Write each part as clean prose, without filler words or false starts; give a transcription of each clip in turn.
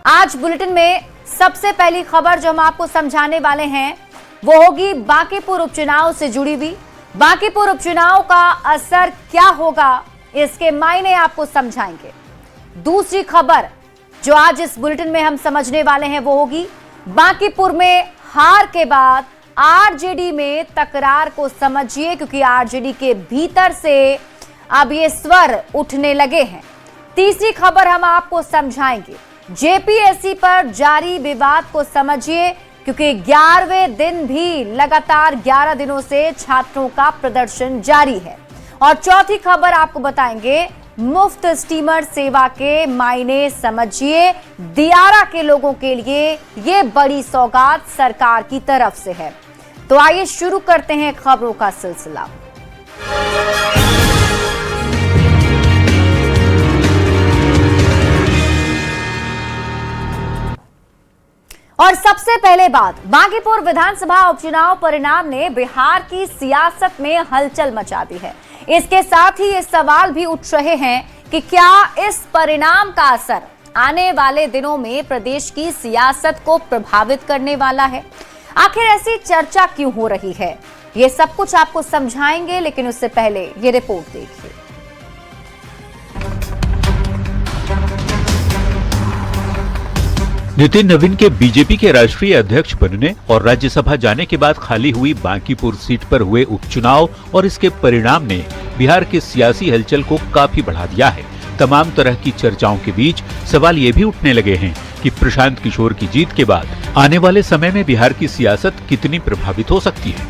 आज बुलेटिन में सबसे पहली खबर जो हम आपको समझाने वाले हैं वो होगी बांकीपुर उपचुनाव से जुड़ी हुई। बांकीपुर उपचुनाव का असर क्या होगा, इसके मायने आपको समझाएंगे। दूसरी खबर जो आज इस बुलेटिन में हम समझने वाले हैं वो होगी बांकीपुर में हार के बाद आरजेडी में तकरार को समझिए, क्योंकि आरजेडी के भीतर से अब ये स्वर उठने लगे हैं। तीसरी खबर हम आपको समझाएंगे जेपीएससी पर जारी विवाद को समझिए, क्योंकि 11वें दिन भी लगातार 11 दिनों से छात्रों का प्रदर्शन जारी है। और चौथी खबर आपको बताएंगे मुफ्त स्टीमर सेवा के मायने समझिए। दियारा के लोगों के लिए ये बड़ी सौगात सरकार की तरफ से है। तो आइए शुरू करते हैं खबरों का सिलसिला। और सबसे पहले बात, बांकीपुर विधानसभा उपचुनाव परिणाम ने बिहार की सियासत में हलचल मचा दी है। इसके साथ ही ये सवाल भी उठ रहे हैं कि क्या इस परिणाम का असर आने वाले दिनों में प्रदेश की सियासत को प्रभावित करने वाला है। आखिर ऐसी चर्चा क्यों हो रही है, ये सब कुछ आपको समझाएंगे, लेकिन उससे पहले ये रिपोर्ट देखिए। नितिन नवीन के बीजेपी के राष्ट्रीय अध्यक्ष बनने और राज्यसभा जाने के बाद खाली हुई बांकीपुर सीट पर हुए उपचुनाव और इसके परिणाम ने बिहार की सियासी हलचल को काफी बढ़ा दिया है। तमाम तरह की चर्चाओं के बीच सवाल ये भी उठने लगे हैं कि प्रशांत किशोर की जीत के बाद आने वाले समय में बिहार की सियासत कितनी प्रभावित हो सकती है।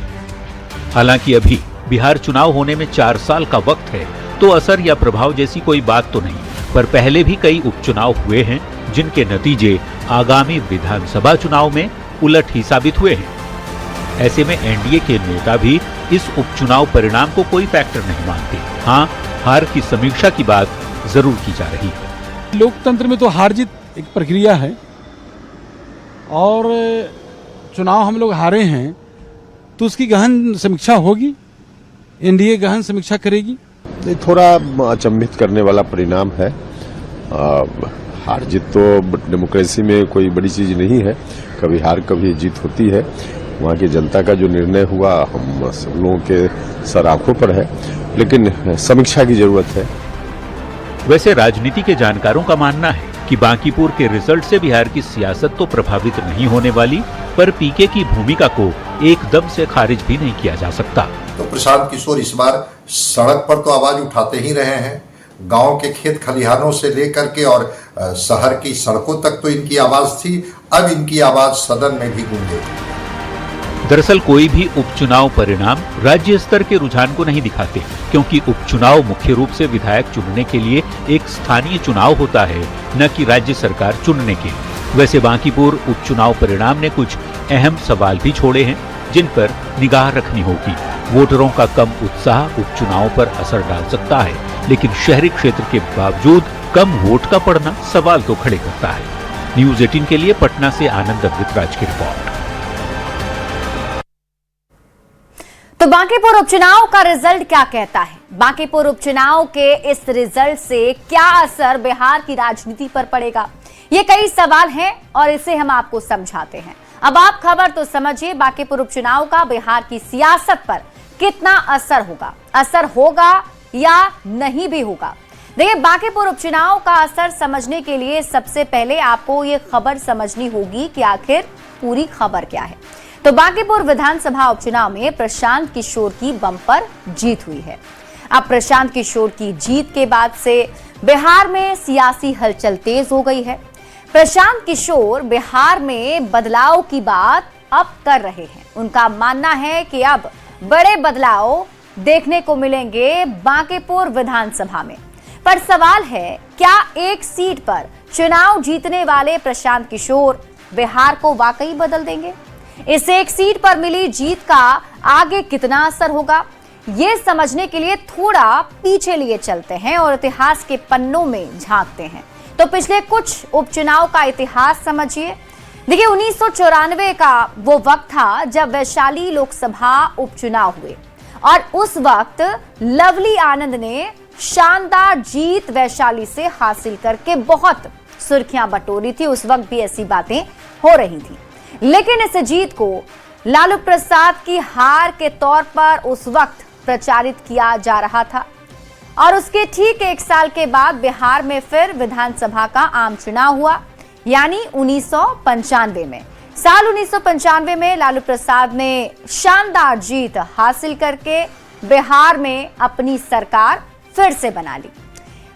हालांकि अभी बिहार चुनाव होने में 4 साल का वक्त है, तो असर या प्रभाव जैसी कोई बात तो नहीं, पर पहले भी कई उपचुनाव हुए हैं जिनके नतीजे आगामी विधानसभा चुनाव में उलट ही साबित हुए हैं। ऐसे में एनडीए के नेता भी इस उपचुनाव परिणाम को कोई फैक्टर नहीं मानते। हाँ, हार की समीक्षा की बात जरूर की जा रही है। लोकतंत्र में तो हार जीत एक प्रक्रिया है और चुनाव हम लोग हारे हैं तो उसकी गहन समीक्षा होगी, एनडीए गहन समीक्षा करेगी। ये थोड़ा अचंभित करने वाला परिणाम है। हार जीत तो डेमोक्रेसी में कोई बड़ी चीज नहीं है, कभी हार कभी जीत होती है। वहाँ की जनता का जो निर्णय हुआ हम सब लोगों के सर आंखों पर है, लेकिन समीक्षा की जरूरत है। वैसे राजनीति के जानकारों का मानना है कि बांकीपुर के रिजल्ट से बिहार की सियासत तो प्रभावित नहीं होने वाली, पर पीके की भूमिका को एकदम से खारिज भी नहीं किया जा सकता। तो प्रशांत किशोर इस बार सड़क पर तो आवाज उठाते ही रहे हैं, गांव के खेत खलिहानों से लेकर के और शहर की सड़कों तक तो इनकी आवाज थी। अब इनकी आवाज सदन में भी गूंजेगी। दरअसल कोई भी उपचुनाव परिणाम राज्य स्तर के रुझान को नहीं दिखाते, क्योंकि उपचुनाव मुख्य रूप से विधायक चुनने के लिए एक स्थानीय चुनाव होता है, न कि राज्य सरकार चुनने के। वैसे बांकीपुर उपचुनाव परिणाम ने कुछ अहम सवाल भी छोड़े हैं जिन पर निगाह रखनी होगी। वोटरों का कम उत्साह उपचुनाव पर असर डाल सकता है, लेकिन शहरी क्षेत्र के बावजूद कम वोट का पड़ना सवाल तो खड़े करता है। न्यूज़ 18 के लिए पटना से आनंद अमृतराज की रिपोर्ट। तो बांकीपुर उपचुनाव का रिजल्ट क्या कहता है? बांकीपुर उपचुनाव के इस रिजल्ट से क्या असर बिहार की राजनीति पर पड़ेगा? ये कई सवाल हैं और इसे हम आपको समझाते हैं। अब आप खबर तो समझिए, बांकीपुर उपचुनाव का बिहार की सियासत पर कितना असर होगा या नहीं भी होगा। देखिए, बांकीपुर उपचुनाव का असर समझने के लिए सबसे पहले आपको ये खबर समझनी होगी कि आखिर पूरी खबर क्या है। तो बांकीपुर विधानसभा उपचुनाव में प्रशांत किशोर की बम्पर जीत हुई है। अब प्रशांत किशोर की जीत के बाद से बिहार में सियासी हलचल तेज हो गई है। प्रशांत किशोर बिहार में बदलाव की बात अब कर रहे हैं। उनका मानना है कि अब बड़े बदलाव देखने को मिलेंगे बांकीपुर विधानसभा में। पर सवाल है, क्या एक सीट पर चुनाव जीतने वाले प्रशांत किशोर बिहार को वाकई बदल देंगे? इस एक सीट पर मिली जीत का आगे कितना असर होगा, ये समझने के लिए थोड़ा पीछे लिए चलते हैं और इतिहास के पन्नों में झांकते हैं। तो पिछले कुछ उपचुनाव का इतिहास समझिए। देखिए, 1994 का वो वक्त था जब वैशाली लोकसभा उपचुनाव हुए और उस वक्त लवली आनंद ने शानदार जीत वैशाली से हासिल करके बहुत सुर्खियां बटोरी थी, उस वक्त भी ऐसी बातें हो रही थी। लेकिन इस जीत को लालू प्रसाद की हार के तौर पर उस वक्त प्रचारित किया जा रहा था और उसके ठीक 1 साल के बाद बिहार में फिर विधानसभा का आम चुनाव हुआ, यानी 1995 में। साल 1995 में लालू प्रसाद ने शानदार जीत हासिल करके बिहार में अपनी सरकार फिर से बना ली।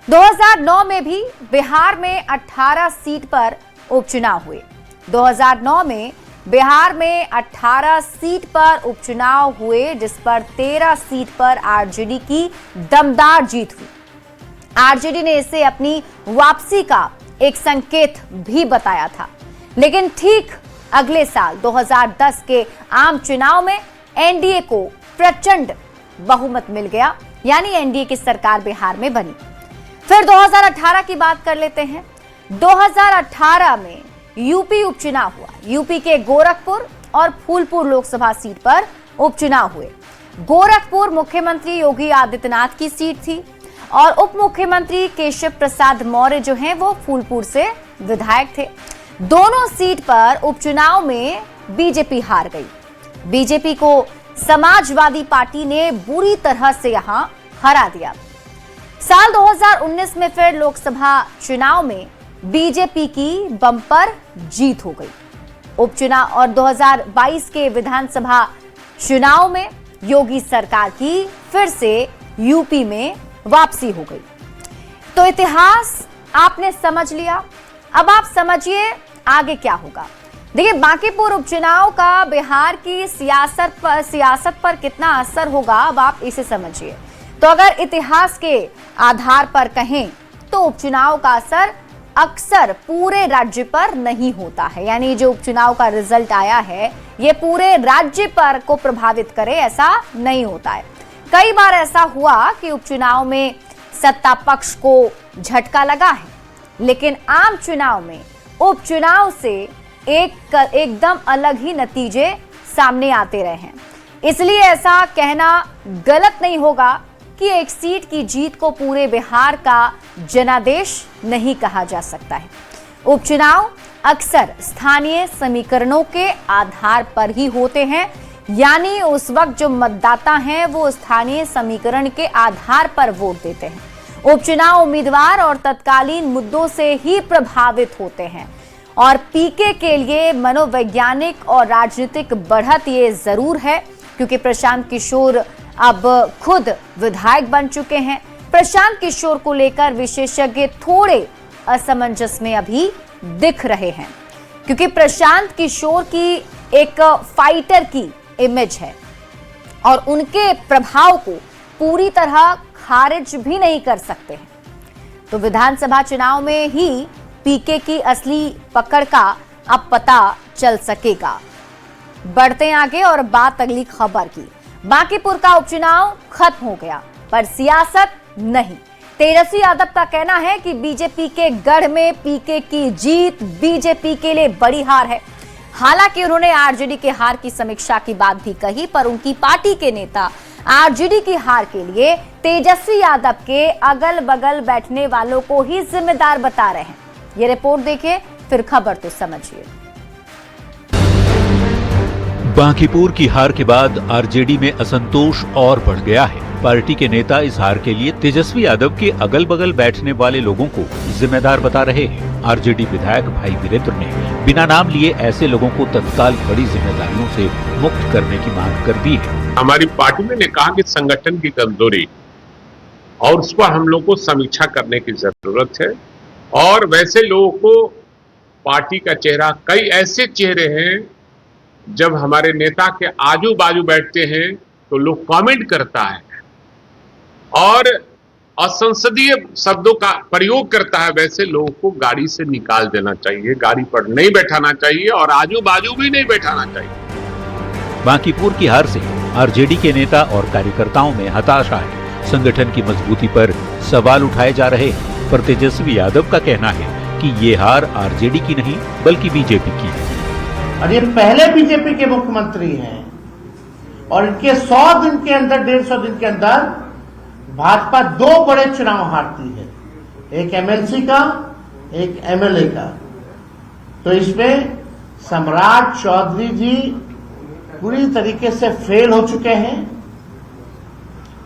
2009 में भी बिहार में 18 सीट पर उपचुनाव हुए। 2009 में बिहार में 18 सीट पर उपचुनाव हुए, जिस पर 13 सीट पर आरजेडी की दमदार जीत हुई। आरजेडी ने इसे अपनी वापसी का एक संकेत भी बताया था। लेकिन ठीक अगले साल 2010 के आम चुनाव में एनडीए को प्रचंड बहुमत मिल गया, यानी एनडीए की सरकार बिहार में बनी। फिर 2018 की बात कर लेते हैं। 2018 में यूपी उपचुनाव हुआ। यूपी के गोरखपुर और फूलपुर लोकसभा सीट पर उपचुनाव हुए। गोरखपुर मुख्यमंत्री योगी आदित्यनाथ की सीट थी और उप मुख्यमंत्री केशव प्रसाद मौर्य जो हैं वो फूलपुर से विधायक थे। दोनों सीट पर उपचुनाव में बीजेपी हार गई। बीजेपी को समाजवादी पार्टी ने बुरी तरह से यहां हरा दिया। साल 2019 में फिर लोकसभा चुनाव में बीजेपी की बम्पर जीत हो गई। उपचुनाव और 2022 के विधानसभा चुनाव में योगी सरकार की फिर से यूपी में वापसी हो गई। तो इतिहास आपने समझ लिया, अब आप समझिए आगे क्या होगा। देखिए, बांकीपुर उपचुनाव का बिहार की सियासत पर कितना असर होगा, अब आप इसे समझिए। तो अगर इतिहास के आधार पर कहें तो उपचुनाव का असर अक्सर पूरे राज्य पर नहीं होता है, यानी जो उपचुनाव का रिजल्ट आया है ये पूरे राज्य पर को प्रभावित करे ऐसा नहीं होता है। कई बार ऐसा हुआ कि उपचुनाव में सत्ता पक्ष को झटका लगा है, लेकिन आम चुनाव में उपचुनाव से एकदम अलग ही नतीजे सामने आते रहे हैं। इसलिए ऐसा कहना गलत नहीं होगा कि एक सीट की जीत को पूरे बिहार का जनादेश नहीं कहा जा सकता है। उपचुनाव अक्सर स्थानीय समीकरणों के आधार पर ही होते हैं, यानी उस वक्त जो मतदाता हैं वो स्थानीय समीकरण के आधार पर वोट देते हैं। उपचुनाव उम्मीदवार और तत्कालीन मुद्दों से ही प्रभावित होते हैं और पीके के लिए मनोवैज्ञानिक और राजनीतिक बढ़त ये जरूर है, क्योंकि प्रशांत किशोर अब खुद विधायक बन चुके हैं। प्रशांत किशोर को लेकर विशेषज्ञ थोड़े असमंजस में अभी दिख रहे हैं, क्योंकि प्रशांत किशोर की एक फाइटर की इमेज है और उनके प्रभाव को पूरी तरह खारिज भी नहीं कर सकते हैं। तो विधानसभा चुनाव में ही पीके की असली पकड़ का अब पता चल सकेगा। बढ़ते हैं आगे और बात अगली खबर की। बांकीपुर का उपचुनाव खत्म हो गया, पर सियासत नहीं। तेजस्वी यादव का कहना है कि बीजेपी के गढ़ में पीके की जीत बीजेपी के लिए बड़ी हार है। हालांकि उन्होंने आरजेडी के हार की समीक्षा की बात भी कही, पर उनकी पार्टी के नेता आरजेडी की हार के लिए तेजस्वी यादव के अगल बगल बैठने वालों को ही जिम्मेदार बता रहे हैं। ये रिपोर्ट देखिए, फिर खबर तो समझिए। बांकीपुर की हार के बाद आरजेडी में असंतोष और बढ़ गया है। पार्टी के नेता इस हार के लिए तेजस्वी यादव के अगल बगल बैठने वाले लोगों को जिम्मेदार बता रहे हैं। आरजेडी विधायक भाई वीरेंद्र ने बिना नाम लिए ऐसे लोगों को तत्काल बड़ी जिम्मेदारियों से मुक्त करने की मांग कर दी है। हमारी पार्टी में ने कहा कि संगठन की कमजोरी और उस पर हम लोग को समीक्षा करने की जरूरत है, और वैसे लोगों को पार्टी का चेहरा, कई ऐसे चेहरे हैं जब हमारे नेता के आजू बाजू बैठते हैं तो लोग कमेंट करता है और असंसदीय शब्दों का प्रयोग करता है, वैसे लोगों को गाड़ी से निकाल देना चाहिए, गाड़ी पर नहीं बैठाना चाहिए और आजू बाजू भी नहीं बैठाना चाहिए। बांकीपुर की हार से आरजेडी के नेता और कार्यकर्ताओं में हताशा है। संगठन की मजबूती पर सवाल उठाए जा रहे हैं, पर तेजस्वी यादव का कहना है कि ये हार आरजेडी की नहीं बल्कि बीजेपी की है। और ये पहले बीजेपी के मुख्यमंत्री हैं और इनके 100 दिन के अंदर, 150 दिन के अंदर भाजपा 2 बड़े चुनाव हारती है, एक एमएलसी का एक एमएलए का। तो इसमें सम्राट चौधरी जी पूरी तरीके से फेल हो चुके हैं।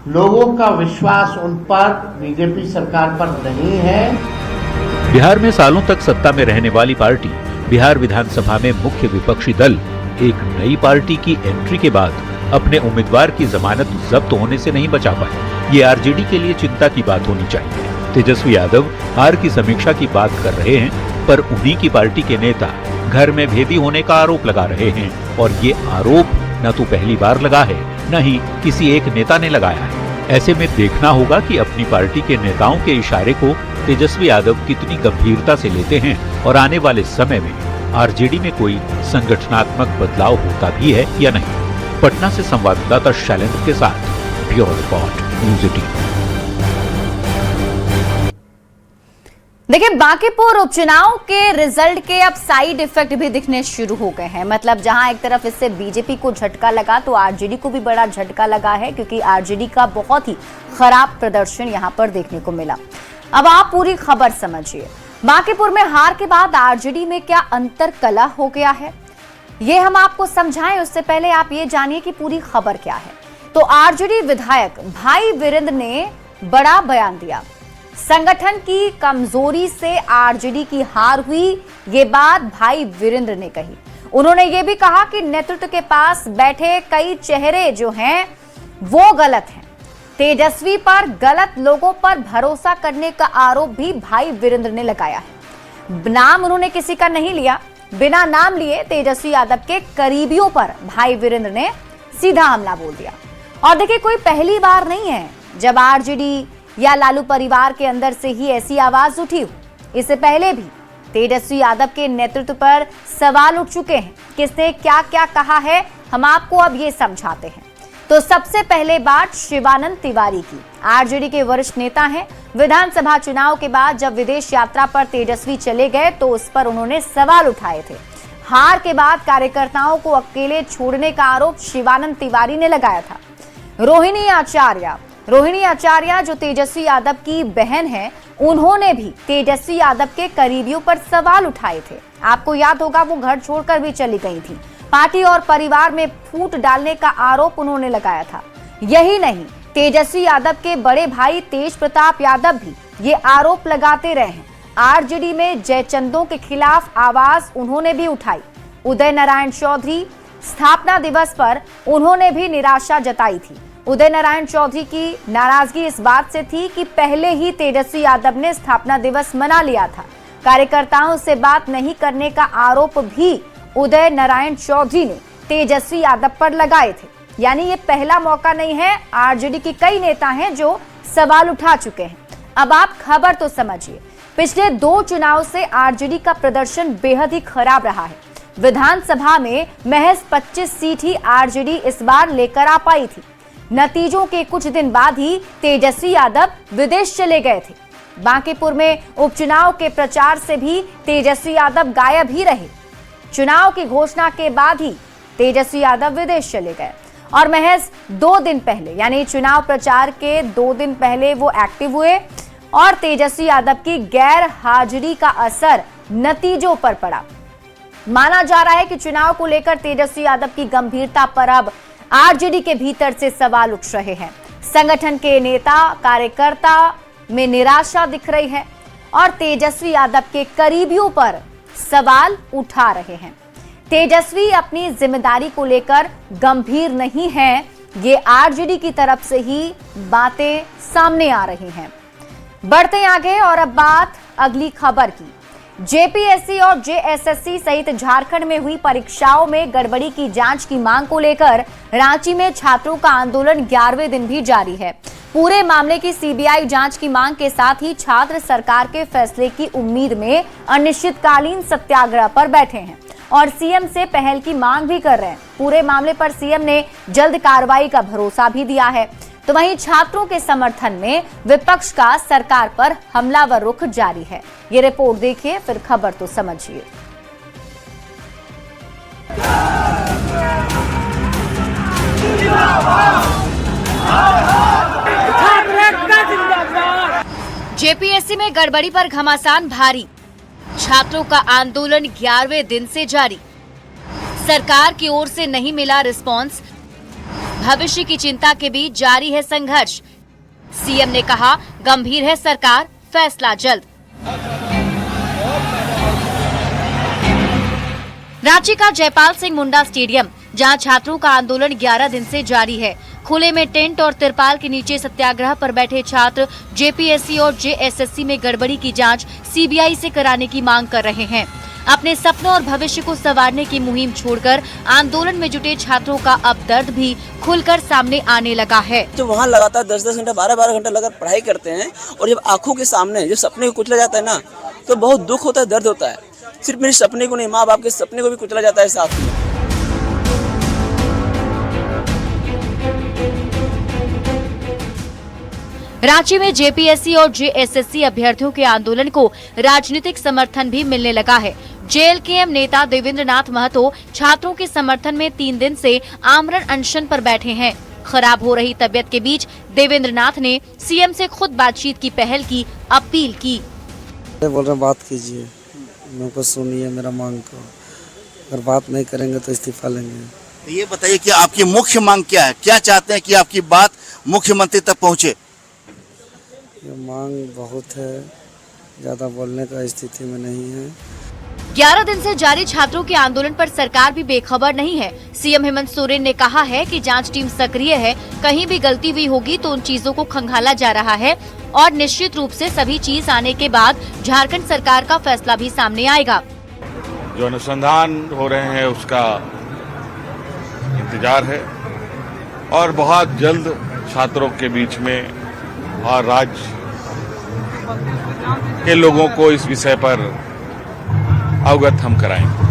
लोगों का विश्वास उन पर, बीजेपी सरकार पर नहीं है। बिहार में सालों तक सत्ता में रहने वाली पार्टी बिहार विधानसभा में मुख्य विपक्षी दल एक नई पार्टी की एंट्री के बाद अपने उम्मीदवार की जमानत जब्त होने से नहीं बचा पाए। ये आरजेडी के लिए चिंता की बात होनी चाहिए। तेजस्वी यादव हार की समीक्षा की बात कर रहे हैं, पर उन्हीं की पार्टी के नेता घर में भेदी होने का आरोप लगा रहे हैं, और ये आरोप न तो पहली बार लगा है, न ही किसी एक नेता ने लगाया है। ऐसे में देखना होगा कि अपनी पार्टी के नेताओं के इशारे को तेजस्वी यादव कितनी गंभीरता से लेते हैं और आने वाले समय में आरजेडी में कोई संगठनात्मक बदलाव होता भी है या नहीं। पटना से संवाददाता शैलेंद्र के साथ ब्यूरो रिपोर्ट, न्यूज़ 18। देखिए, बांकीपुर उपचुनाव के रिजल्ट के अब साइड इफेक्ट भी दिखने शुरू हो गए हैं। मतलब जहां एक तरफ इससे बीजेपी को झटका लगा, तो आरजेडी को भी बड़ा झटका लगा है, क्योंकि आरजेडी का बहुत ही खराब प्रदर्शन यहां पर देखने को मिला। अब आप पूरी खबर समझिए। बांकीपुर में हार के बाद आरजेडी में क्या अंतर कला हो गया है, ये हम आपको समझाएं। उससे पहले आप ये जानिए कि पूरी खबर क्या है। तो आरजेडी विधायक भाई वीरेंद्र ने बड़ा बयान दिया। संगठन की कमजोरी से आरजेडी की हार हुई, ये बात भाई वीरेंद्र ने कही। उन्होंने ये भी कहा कि नेतृत्व के पास बैठे कई चेहरे जो हैं वो गलत हैं। तेजस्वी पर गलत लोगों पर भरोसा करने का आरोप भी भाई वीरेंद्र ने लगाया है। नाम उन्होंने किसी का नहीं लिया, बिना नाम लिए तेजस्वी यादव के करीबियों पर भाई वीरेंद्र ने सीधा हमला बोल दिया। और देखिए, कोई पहली बार नहीं है जब आरजेडी या लालू परिवार के अंदर से ही ऐसी आवाज उठी हो। इससे पहले भी तेजस्वी यादव के नेतृत्व पर सवाल उठ चुके हैं। किसने क्या क्या कहा है, हम आपको अब ये समझाते हैं। तो सबसे पहले बात शिवानंद तिवारी की। आरजेडी के वरिष्ठ नेता हैं। विधानसभा चुनाव के बाद जब विदेश यात्रा पर तेजस्वी चले गए तो उस पर उन्होंने सवाल उठाए थे। हार के बाद कार्यकर्ताओं को अकेले छोड़ने का आरोप शिवानंद तिवारी ने लगाया था। रोहिणी आचार्य जो तेजस्वी यादव की बहन है, उन्होंने भी तेजस्वी यादव के करीबियों पर सवाल उठाए थे। आपको याद होगा, वो घर छोड़कर भी चली गई थी। पार्टी और परिवार में फूट डालने का आरोप उन्होंने लगाया था। यही नहीं, तेजस्वी यादव के बड़े भाई तेज प्रताप यादव भी ये आरोप लगाते रहे हैं। आरजेडी में जयचंदों के खिलाफ आवाज उन्होंने भी उठाई। उदय नारायण चौधरी स्थापना दिवस पर उन्होंने भी निराशा जताई थी। उदय नारायण चौधरी की नाराजगी इस बात से थी कि पहले ही तेजस्वी यादव ने स्थापना दिवस मना लिया था। कार्यकर्ताओं से बात नहीं करने का आरोप भी उदय नारायण चौधरी ने तेजस्वी यादव पर लगाए थे। यानी ये पहला मौका नहीं है। आरजेडी के कई नेता हैं जो सवाल उठा चुके हैं। अब आप खबर तो समझिए। पिछले 2 चुनाव से आरजेडी का प्रदर्शन बेहद ही खराब रहा है। विधानसभा में महज 25 सीट ही आरजेडी इस बार लेकर आ पाई थी। नतीजों के कुछ दिन बाद ही तेजस्वी यादव विदेश चले गए थे। बांकीपुर में उपचुनाव के प्रचार से भी तेजस्वी यादव गायब ही रहे। चुनाव की घोषणा के बाद ही तेजस्वी यादव विदेश चले गए और महज 2 दिन पहले, यानी चुनाव प्रचार के 2 दिन पहले वो एक्टिव हुए और तेजस्वी यादव की गैर हाजिरी का असर नतीजों पर पड़ा। माना जा रहा है कि चुनाव को लेकर तेजस्वी यादव की गंभीरता पर अब आरजेडी के भीतर से सवाल उठ रहे हैं। संगठन के नेता कार्यकर्ता में निराशा दिख रही है और तेजस्वी यादव के करीबियों पर सवाल उठा रहे हैं। तेजस्वी अपनी जिम्मेदारी को लेकर गंभीर नहीं हैं, ये आरजेडी की तरफ से ही बातें सामने आ रही हैं। बढ़ते आगे और अब बात अगली खबर की। जेपीएससी और जेएसएससी सहित झारखंड में हुई परीक्षाओं में गड़बड़ी की जांच की मांग को लेकर रांची में छात्रों का आंदोलन 11वें दिन भी जारी है। पूरे मामले की सीबीआई जांच की मांग के साथ ही छात्र सरकार के फैसले की उम्मीद में अनिश्चितकालीन सत्याग्रह पर बैठे हैं और सीएम से पहल की मांग भी कर रहे हैं। पूरे मामले पर सीएम ने जल्द कार्रवाई का भरोसा भी दिया है। तो वहीं छात्रों के समर्थन में विपक्ष का सरकार पर हमलावर रुख जारी है। ये रिपोर्ट देखिए, फिर खबर तो समझिए। जेपीएससी में गड़बड़ी पर घमासान भारी। छात्रों का आंदोलन 11वें दिन से जारी। सरकार की ओर से नहीं मिला रिस्पॉन्स। भविष्य की चिंता के बीच जारी है संघर्ष। सीएम ने कहा, गंभीर है सरकार, फैसला जल्द। रांची का जयपाल सिंह मुंडा स्टेडियम, जहां छात्रों का आंदोलन 11 दिन से जारी है। खुले में टेंट और तिरपाल के नीचे सत्याग्रह पर बैठे छात्र जेपीएससी और जेएसएससी में गड़बड़ी की जांच सीबीआई से कराने की मांग कर रहे हैं। अपने सपनों और भविष्य को संवारने की मुहिम छोड़कर आंदोलन में जुटे छात्रों का अब दर्द भी खुलकर सामने आने लगा है। जो वहाँ लगातार 10-10 घंटा 12-12 घंटा लगातार पढ़ाई करते हैं और जब आंखों के सामने जब सपने को कुचला जाता है ना, तो बहुत दुख होता है, दर्द होता है। सिर्फ मेरे सपने को नहीं, माँ बाप के सपने को भी कुचला जाता है साथ में। रांची में जेपीएससी और जेएसएससी अभ्यर्थियों के आंदोलन को राजनीतिक समर्थन भी मिलने लगा है। जेएलकेएम नेता देवेंद्र नाथ महतो छात्रों के समर्थन में 3 दिन से आमरण अनशन पर बैठे हैं। खराब हो रही तबियत के बीच देवेंद्र नाथ ने सीएम से खुद बातचीत की पहल की अपील की। बोल रहे बात कीजिए, मेरे को सुनिए मेरा मांग को, अगर बात नहीं करेंगे तो इस्तीफा लेंगे। तो ये बताइए कि आपकी मुख्य मांग क्या है, क्या चाहते हैं कि आपकी बात मुख्यमंत्री तक पहुंचे? ये मांग बहुत है, ज्यादा बोलने का स्थिति में नहीं है। 11 दिन से जारी छात्रों के आंदोलन पर सरकार भी बेखबर नहीं है। सीएम हेमंत सोरेन ने कहा है कि जांच टीम सक्रिय है, कहीं भी गलती हुई होगी तो उन चीजों को खंगाला जा रहा है और निश्चित रूप से सभी चीज आने के बाद झारखंड सरकार का फैसला भी सामने आएगा। जो अनुसंधान हो रहे हैं उसका इंतजार है और बहुत जल्द छात्रों के बीच में और राज्य के लोगों को इस विषय पर अवगत हम कराएंगे।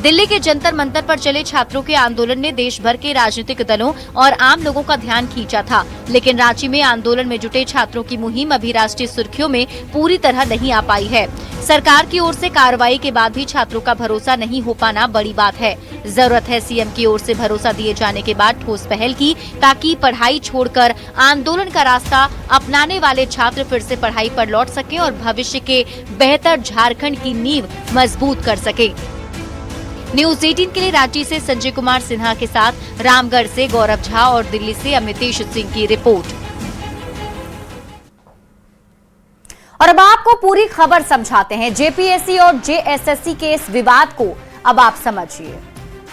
दिल्ली के जंतर मंतर पर चले छात्रों के आंदोलन ने देश भर के राजनीतिक दलों और आम लोगों का ध्यान खींचा था, लेकिन रांची में आंदोलन में जुटे छात्रों की मुहिम अभी राष्ट्रीय सुर्खियों में पूरी तरह नहीं आ पाई है। सरकार की ओर से कार्रवाई के बाद भी छात्रों का भरोसा नहीं हो पाना बड़ी बात है। जरूरत है सीएम की ओर से भरोसा दिए जाने के बाद ठोस पहल की, ताकि पढ़ाई छोड़कर आंदोलन का रास्ता अपनाने वाले छात्र फिर से पढ़ाई पर लौट सके और भविष्य के बेहतर झारखंड की नींव मजबूत कर सके। न्यूज 18 के लिए रांची से संजय कुमार सिन्हा के साथ रामगढ़ से गौरव झा और दिल्ली से अमितेश सिंह की रिपोर्ट। और अब आपको पूरी खबर समझाते हैं जेपीएससी और जेएसएससी के इस विवाद को। अब आप समझिए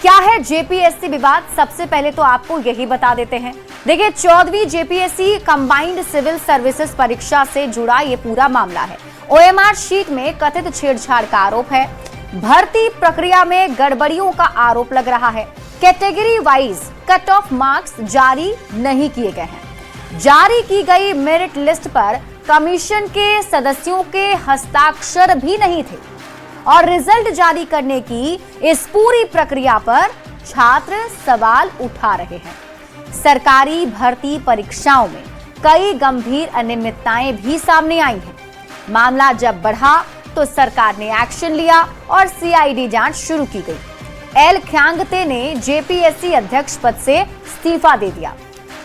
क्या है जेपीएससी विवाद। सबसे पहले तो आपको यही बता देते हैं। देखिए, 14वीं जेपीएससी कंबाइंड सिविल सर्विसेज परीक्षा से जुड़ा ये पूरा मामला है। ओएमआर शीट में कथित छेड़छाड़ का आरोप है। भर्ती प्रक्रिया में गड़बड़ियों का आरोप लग रहा है। Category wise cut off marks जारी नहीं किए गए हैं। जारी की गई मेरिट लिस्ट पर कमीशन के सदस्यों के हस्ताक्षर भी नहीं थे और रिजल्ट जारी करने की इस पूरी प्रक्रिया पर छात्र सवाल उठा रहे हैं। सरकारी भर्ती परीक्षाओं में कई गंभीर अनियमितताएं भी सामने आई हैं। मामला जब बढ़ा तो सरकार ने एक्शन लिया और सीआईडी जांच शुरू की गई। एल ख्यांगते ने जेपीएससी अध्यक्ष पद से इस्तीफा दे दिया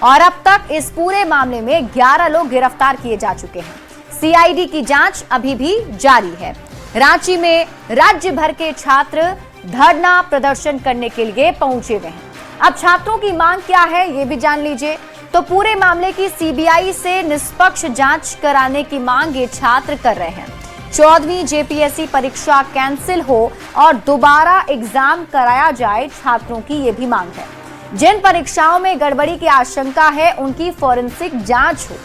और अब तक इस पूरे मामले में 11 लोग गिरफ्तार किए जा चुके हैं। सीआईडी की जांच अभी भी जारी है। रांची में राज्य भर के छात्र धरना प्रदर्शन करने के लिए पहुंचे हुए हैं। अब छात्रों की मांग क्या है ये भी जान लीजिए। तो पूरे मामले की सीबीआई से निष्पक्ष जांच कराने की मांग ये छात्र कर रहे हैं। 14वीं जेपीएससी परीक्षा कैंसिल हो और दोबारा एग्जाम कराया जाए, छात्रों की ये भी मांग है। जिन परीक्षाओं में गड़बड़ी की आशंका है उनकी फॉरेंसिक जांच हो।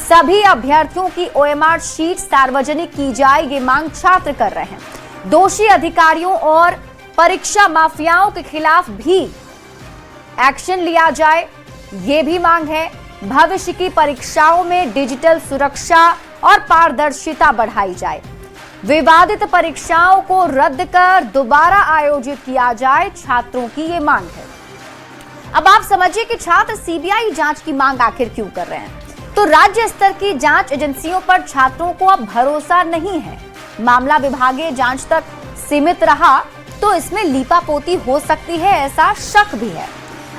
सभी अभ्यर्थियों की ओएमआर शीट सार्वजनिक की जाए, ये मांग छात्र कर रहे हैं। दोषी अधिकारियों और परीक्षा माफियाओं के खिलाफ भी एक्शन लिया जाए, ये भी मांग है। भविष्य की परीक्षाओं में डिजिटल सुरक्षा और पारदर्शिता बढ़ाई जाए। विवादित परीक्षाओं को रद्द कर दोबारा आयोजित किया जाए, छात्रों की ये मांग है। अब आप समझिए कि छात्र सीबीआई जांच की मांग आखिर क्यों कर रहे हैं। तो राज्य स्तर की जांच एजेंसियों पर छात्रों को अब भरोसा नहीं है। मामला विभागीय जांच तक सीमित रहा तो इसमें लीपापोती हो सकती है, ऐसा शक भी है।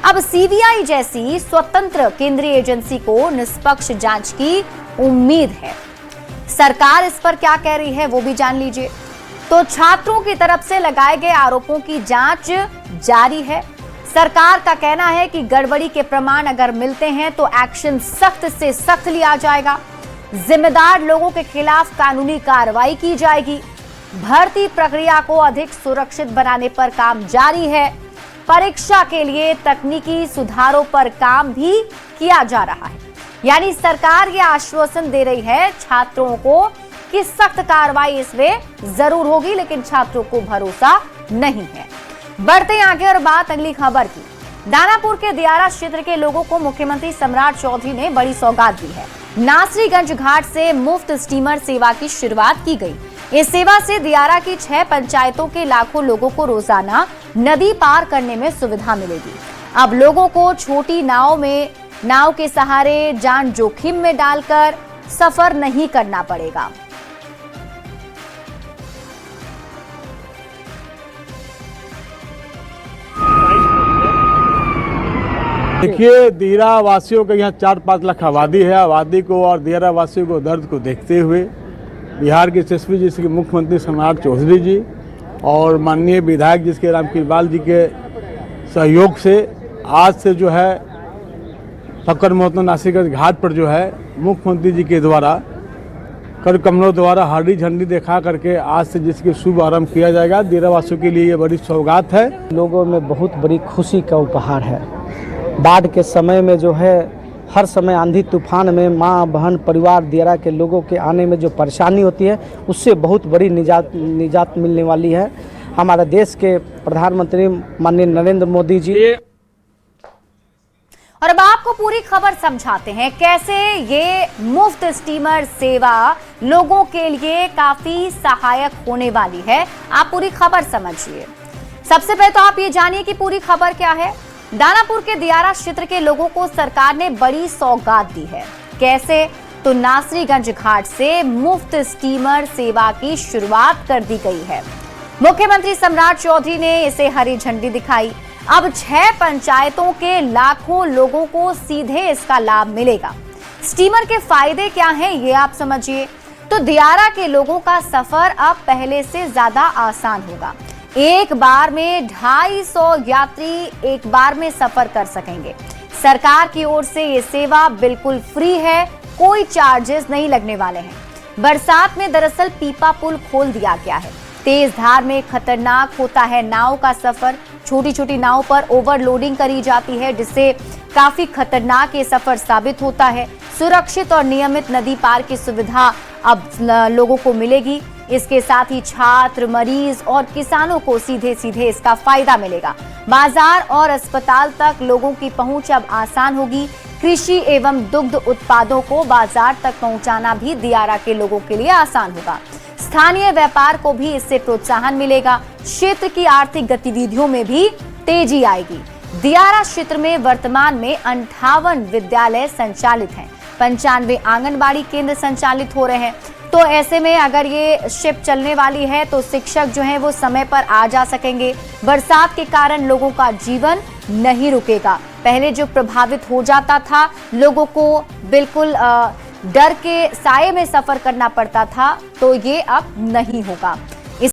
अब सीबीआई जैसी स्वतंत्र केंद्रीय एजेंसी को निष्पक्ष जांच की उम्मीद है। सरकार इस पर क्या कह रही है वो भी जान लीजिए। तो छात्रों की तरफ से लगाए गए आरोपों की जांच जारी है। सरकार का कहना है कि गड़बड़ी के प्रमाण अगर मिलते हैं तो एक्शन सख्त से सख्त लिया जाएगा। जिम्मेदार लोगों के खिलाफ कानूनी कार्रवाई की जाएगी। भर्ती प्रक्रिया को अधिक सुरक्षित बनाने पर काम जारी है। परीक्षा के लिए तकनीकी सुधारों पर काम भी किया जा रहा है। यानी सरकार ये आश्वासन दे रही है छात्रों को कि सख्त कार्रवाई इसमें जरूर होगी, लेकिन छात्रों को भरोसा नहीं है। बढ़ते आगे और बात अगली खबर की। दानापुर के दियारा क्षेत्र के लोगों को मुख्यमंत्री सम्राट चौधरी ने बड़ी सौगात दी है। नासरीगंज घाट से मुफ्त स्टीमर सेवा की शुरुआत की गई। इस सेवा से दियारा की 6 पंचायतों के लाखों लोगों को रोजाना नदी पार करने में सुविधा मिलेगी। अब लोगों को छोटी नाव के सहारे जान जोखिम में डालकर सफर नहीं करना पड़ेगा। देखिए, दियारा वासियों का यहाँ 4-5 लाख आबादी है। आबादी को और दियारा वासियों को दर्द को देखते हुए बिहार के यशस्वी जी के मुख्यमंत्री सम्राट चौधरी जी और माननीय विधायक जिसके राम कृपाल जी के सहयोग से आज से जो है फक्कर मोहतम नासरीगंज घाट पर जो है मुख्यमंत्री जी के द्वारा कर कमलों द्वारा हरी झंडी दिखा करके आज से जिसकी शुभ आरंभ किया जाएगा। दियारा वासियों के लिए ये बड़ी सौगात है। लोगों में बहुत बड़ी खुशी का उपहार है। बाढ़ के समय में जो है हर समय आंधी तूफान में माँ बहन परिवार दियारा के लोगों के आने में जो परेशानी होती है उससे बहुत बड़ी निजात मिलने वाली है। हमारे देश के प्रधानमंत्री माननीय नरेंद्र मोदी जी। और अब आपको पूरी खबर समझाते हैं कैसे ये मुफ्त स्टीमर सेवा लोगों के लिए काफी सहायक होने वाली है। आप पूरी खबर समझिए। सबसे पहले तो आप ये जानिए कि पूरी खबर क्या है। दानापुर के दियारा क्षेत्र के लोगों को सरकार ने बड़ी सौगात दी है। कैसे? तो नासरीगंज घाट से मुफ्त स्टीमर सेवा की शुरुआत कर दी गई है। मुख्यमंत्री सम्राट चौधरी ने इसे हरी झंडी दिखाई। अब 6 पंचायतों के लाखों लोगों को सीधे इसका लाभ मिलेगा। स्टीमर के फायदे क्या हैं ये आप समझिए। तो दियारा के लोगों का सफर अब पहले से ज्यादा आसान होगा। एक बार में 250 यात्री एक बार में सफर कर सकेंगे। सरकार की ओर से ये सेवा बिल्कुल फ्री है, कोई चार्जेस नहीं लगने वाले हैं। बरसात में दरअसल पीपा पुल खोल दिया गया है। तेज धार में खतरनाक होता है नाव का सफर। छोटी छोटी नाव पर ओवरलोडिंग करी जाती है जिससे काफी खतरनाक ये सफर साबित होता है। सुरक्षित और नियमित नदी पार की सुविधा अब लोगों को मिलेगी। इसके साथ ही छात्र, मरीज और किसानों को सीधे सीधे इसका फायदा मिलेगा। बाजार और अस्पताल तक लोगों की पहुंच अब आसान होगी। कृषि एवं दुग्ध उत्पादों को बाजार तक पहुंचाना भी दियारा के लोगों के लिए आसान होगा। स्थानीय व्यापार को भी इससे प्रोत्साहन मिलेगा। क्षेत्र की आर्थिक गतिविधियों में भी तेजी आएगी। दियारा क्षेत्र में वर्तमान में 58 विद्यालय संचालित हैं। 95 आंगनबाड़ी केंद्र संचालित हो रहे हैं। तो ऐसे में अगर ये शिप चलने वाली है तो शिक्षक जो हैं वो समय पर आ जा सकेंगे। बरसात के कारण लोगों का जीवन नहीं रुकेगा। पहले जो प्रभावित हो जाता था, लोगों को बिल्कुल डर के साए में सफर करना पड़ता था, तो ये अब नहीं होगा।